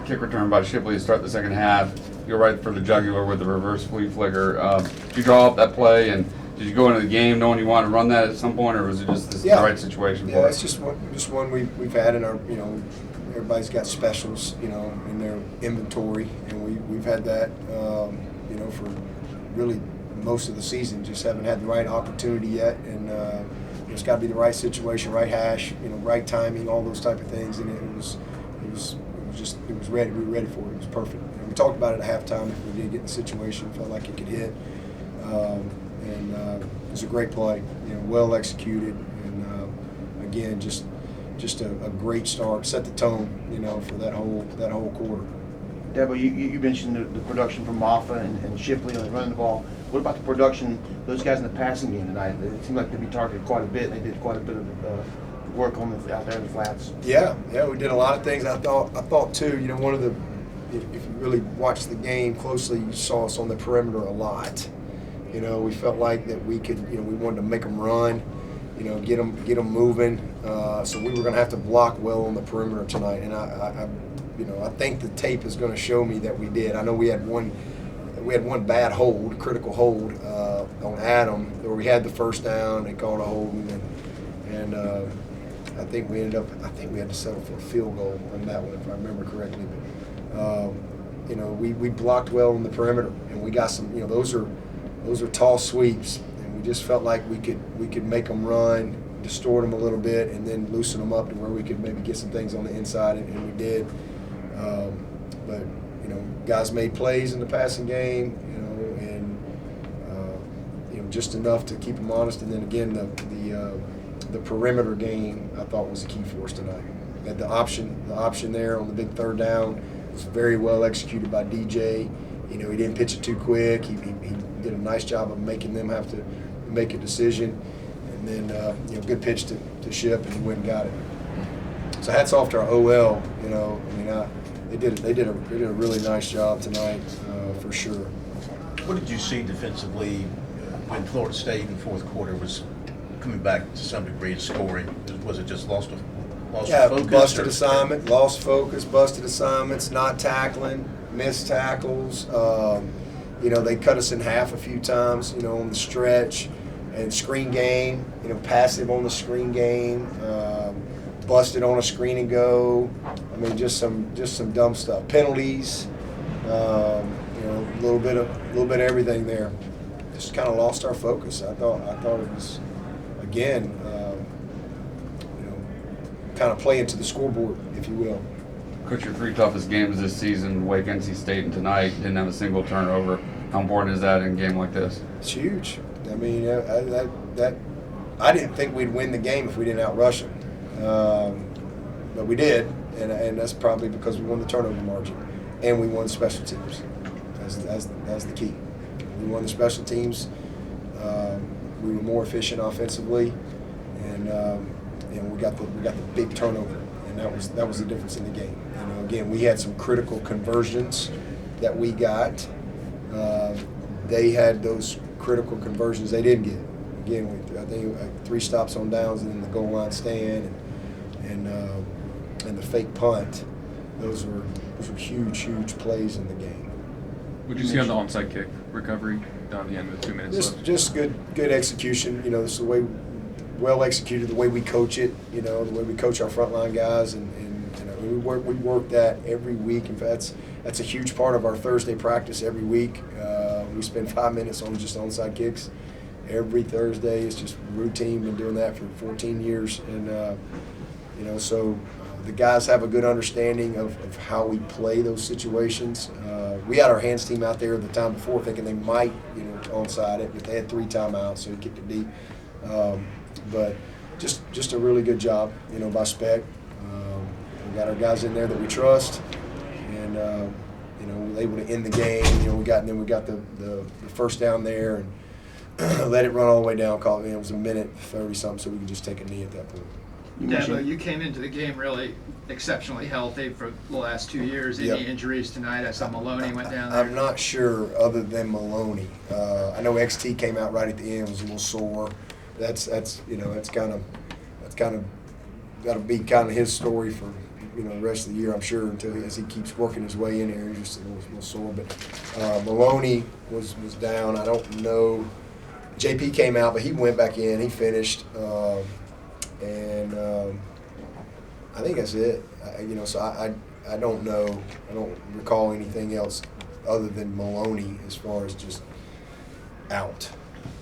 kick return by Shipley to start the second half. You're right for the jugular with the reverse flea flicker. Did you draw up that play, and did you go into the game knowing you wanted to run that at some point, or was it just the right situation for it? Yeah, it's just one we've had in our, everybody's got specials, in their inventory, and we've had that, for really most of the season. Just haven't had the right opportunity yet, and it's got to be the right situation, right hash, right timing, all those type of things, and it was ready. We were ready for it. It was perfect. And we talked about it at halftime. If we did get in the situation, felt like it could hit, and it was a great play, well executed, and again, just a great start, set the tone, for that whole quarter. Debo, you mentioned the production from Moffa and Shipley on running the ball. What about the production, those guys in the passing game tonight? It seemed like they'd be targeted quite a bit. They did quite a bit of work out there in the flats. Yeah, we did a lot of things. I thought too, one of the, if you really watched the game closely, you saw us on the perimeter a lot. We felt like that we could, we wanted to make them run, get them moving. So we were going to have to block well on the perimeter tonight, and I think the tape is going to show me that we did. I know we had one bad hold, critical hold on Adam, where we had the first down. They called a holding, and I think we had to settle for a field goal on that one, if I remember correctly. But we blocked well on the perimeter, and we got some. Those are tall sweeps, and we just felt like we could make them run, distort them a little bit, and then loosen them up to where we could maybe get some things on the inside, and we did. But guys made plays in the passing game, and just enough to keep them honest. And then again, the perimeter game I thought was the key for us tonight. Had the option there on the big third down was very well executed by DJ. He didn't pitch it too quick. He did a nice job of making them have to make a decision, and then good pitch to Ship, and he went and got it. So hats off to our OL. They did a really nice job tonight, for sure. What did you see defensively when Florida State in the fourth quarter was coming back to some degree in scoring? Was it just lost focus? Busted assignment, lost focus, busted assignments, not tackling, missed tackles. They cut us in half a few times, on the stretch, and screen game, passive on the screen game. Busted on a screen and go. I mean, just some dumb stuff. Penalties, a little bit of everything there. Just kind of lost our focus. I thought it was, again, kind of play into the scoreboard, if you will. Coach, your three toughest games this season, Wake, NC State, and tonight, didn't have a single turnover. How important is that in a game like this? It's huge. I mean, I didn't think we'd win the game if we didn't outrush them. But we did, and that's probably because we won the turnover margin, and we won special teams. That's the key. We won the special teams. We were more efficient offensively, and we got the big turnover, and that was the difference in the game. Again, we had some critical conversions that we got. They had those critical conversions they didn't get. Again, I think 3 stops on downs and then the goal line stand and the fake punt. Those were huge plays in the game. What did you see on the onside kick recovery down the end with 2 minutes left? Just good execution. This is the way well executed, the way we coach it. The way we coach our frontline guys, and we work that every week. In fact, that's a huge part of our Thursday practice every week. We spend 5 minutes on just onside kicks every Thursday. It's just routine. Been doing that for 14 years, and so the guys have a good understanding of how we play those situations. We had our hands team out there the time before thinking they might onside it, but they had 3 timeouts, so we kicked it deep. But just a really good job, by Spec. We got our guys in there that we trust, and we were able to end the game. We got the first down there and let it run all the way down. It was a minute 30 something, so we could just take a knee at that point. Debo, you came into the game really exceptionally healthy for the last 2 years. Any injuries tonight? I saw Maloney went down there. I'm not sure, other than Maloney. I know XT came out right at the end, was a little sore. That's kind of that'll be kind of his story for the rest of the year, I'm sure, as he keeps working his way in here. He's just a little sore. But Maloney was down. I don't know. JP came out, but he went back in. He finished. And I think that's it. So I don't know. I don't recall anything else other than Maloney as far as just out.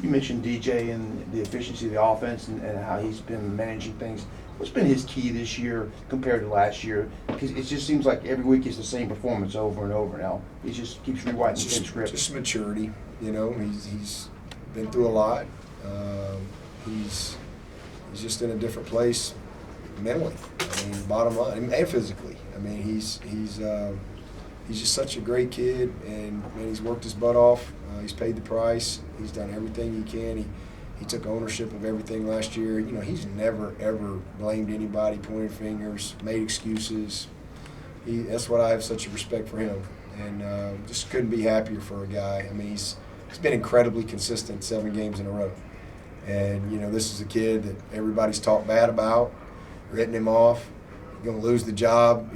You mentioned DJ and the efficiency of the offense and how he's been managing things. What's been his key this year compared to last year? Because it just seems like every week it's the same performance over and over now. He just keeps rewriting the same script. Just maturity. He's been through a lot. He's just in a different place mentally. Bottom line, and physically. He's just such a great kid, and man, he's worked his butt off. He's paid the price. He's done everything he can. He took ownership of everything last year. He's never ever blamed anybody, pointed fingers, made excuses. That's what I have such a respect for him, and just couldn't be happier for a guy. He's been incredibly consistent 7 games in a row. And, this is a kid that everybody's talked bad about, written him off, going to lose the job,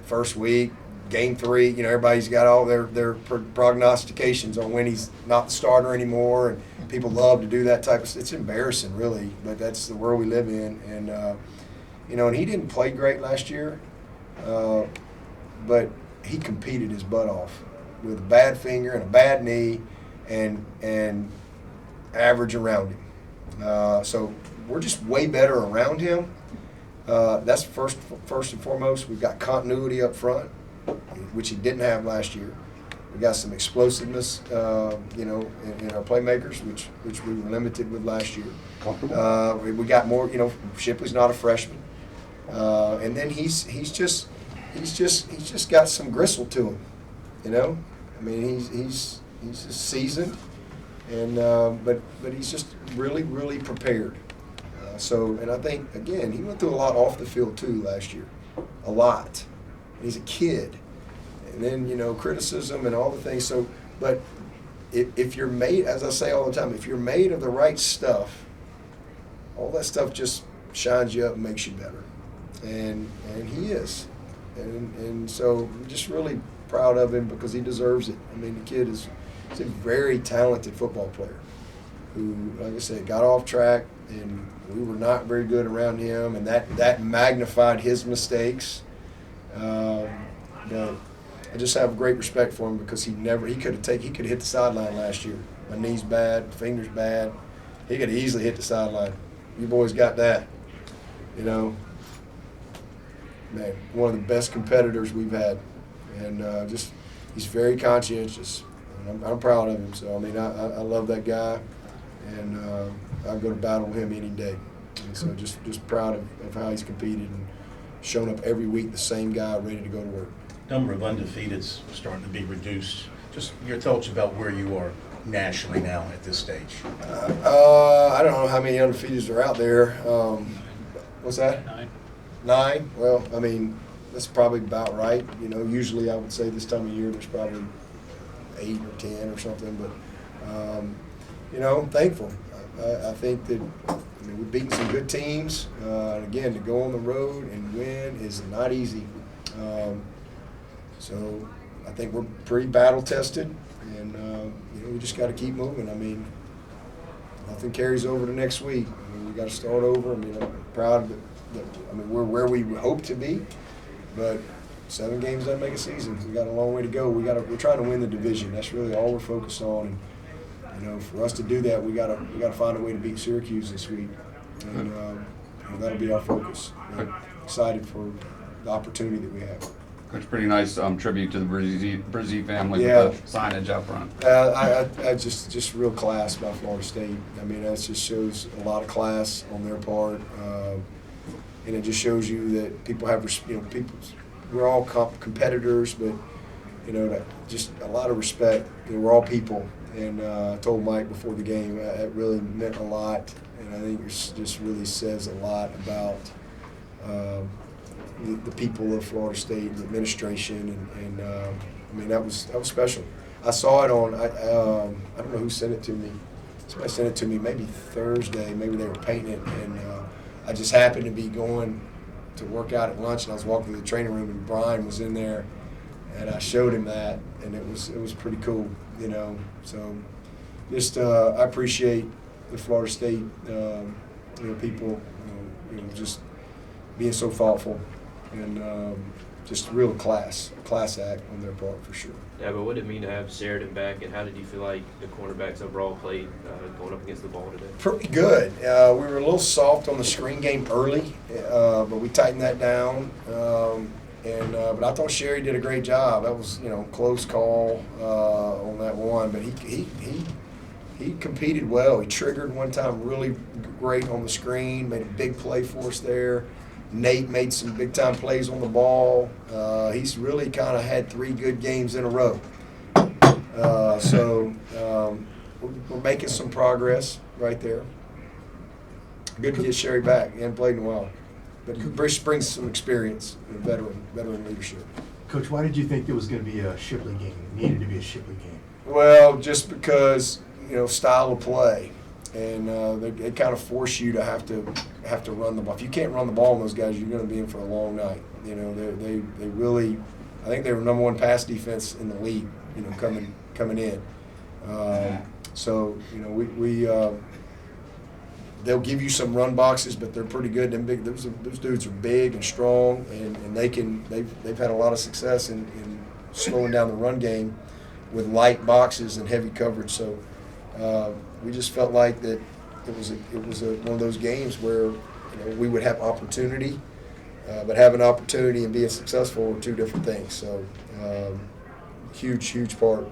first week, game 3. Everybody's got all their prognostications on when he's not the starter anymore. And people love to do that type of stuff. It's embarrassing, really, but that's the world we live in. And, and he didn't play great last year, but he competed his butt off with a bad finger and a bad knee and average around him. So we're just way better around him. That's first and foremost. We've got continuity up front, which he didn't have last year. We got some explosiveness, in our playmakers, which we were limited with last year. We got more. Shipley's not a freshman, and then he's just got some gristle to him. He's seasoned. And but he's just really, really prepared. And I think, again, he went through a lot off the field too last year, a lot. He's a kid, and then criticism and all the things. So, but if you're made, as I say all the time, if you're made of the right stuff, all that stuff just shines you up and makes you better. And he is, and so I'm just really proud of him because he deserves it. The kid is. He's a very talented football player who, like I said, got off track, and we were not very good around him, and that magnified his mistakes. But I just have great respect for him because he could have hit the sideline last year. My knee's bad, finger's bad. He could have easily hit the sideline. You boys got that, Man, one of the best competitors we've had, and he's very conscientious. I'm proud of him. So I love that guy, and I'll go to battle with him any day. And so just proud of how he's competed and shown up every week, the same guy ready to go to work. Number of undefeateds starting to be reduced. Just your thoughts about where you are nationally now at this stage. I don't know how many undefeateds are out there. What's that? 9. Well, that's probably about right. Usually I would say this time of year there's probably 8 or 10 or something, but I'm thankful. I think that we've beaten some good teams. Again, to go on the road and win is not easy. So I think we're pretty battle tested, and we just got to keep moving. Nothing carries over to next week. We got to start over. I'm proud that we're where we hope to be, but 7 games doesn't make a season. We got a long way to go. We're trying to win the division. That's really all we're focused on. And for us to do that, we got to find a way to beat Syracuse this week, and that'll be our focus. Excited for the opportunity that we have. Coach, pretty nice tribute to the Brizzi family Yeah. with the signage out front. I just real class by Florida State. That just shows a lot of class on their part, and it just shows you that people have we're all competitors, but just a lot of respect. We're all people, and I told Mike before the game it really meant a lot, and I think it just really says a lot about the people of Florida State, the administration, and that was special. I saw it on I don't know who sent it to me. Somebody sent it to me maybe Thursday. Maybe they were painting it, and I just happened to be going to work out at lunch, and I was walking through the training room, and Brian was in there, and I showed him that, and it was pretty cool, you know. So just I appreciate the Florida State people, just being so thoughtful, and just real class act on their part for sure. Yeah, but what did it mean to have Sheridan back, and how did you feel like the cornerbacks overall played going up against the ball today? Pretty good. We were a little soft on the screen game early, but we tightened that down. But I thought Sherry did a great job. That was close call on that one, but he competed well. He triggered one time really great on the screen, made a big play for us there. Nate made some big-time plays on the ball. He's really kind of had 3 good games in a row. We're making some progress right there. Good to get Sherry back. He hadn't played in a while. But brings some experience, veteran leadership. Coach, why did you think it was going to be a Shipley game? It needed to be a Shipley game. Well, just because, style of play. And they kind of force you to have to run the ball. If you can't run the ball on those guys, you're going to be in for a long night. They really, I think they were number 1 pass defense in the league. Coming in. They'll give you some run boxes, but they're pretty good. Them big, those dudes are big and strong, and they've had a lot of success in slowing down the run game with light boxes and heavy coverage. So. We just felt like that it was one of those games where we would have opportunity, but having opportunity and being successful were 2 different things. So huge part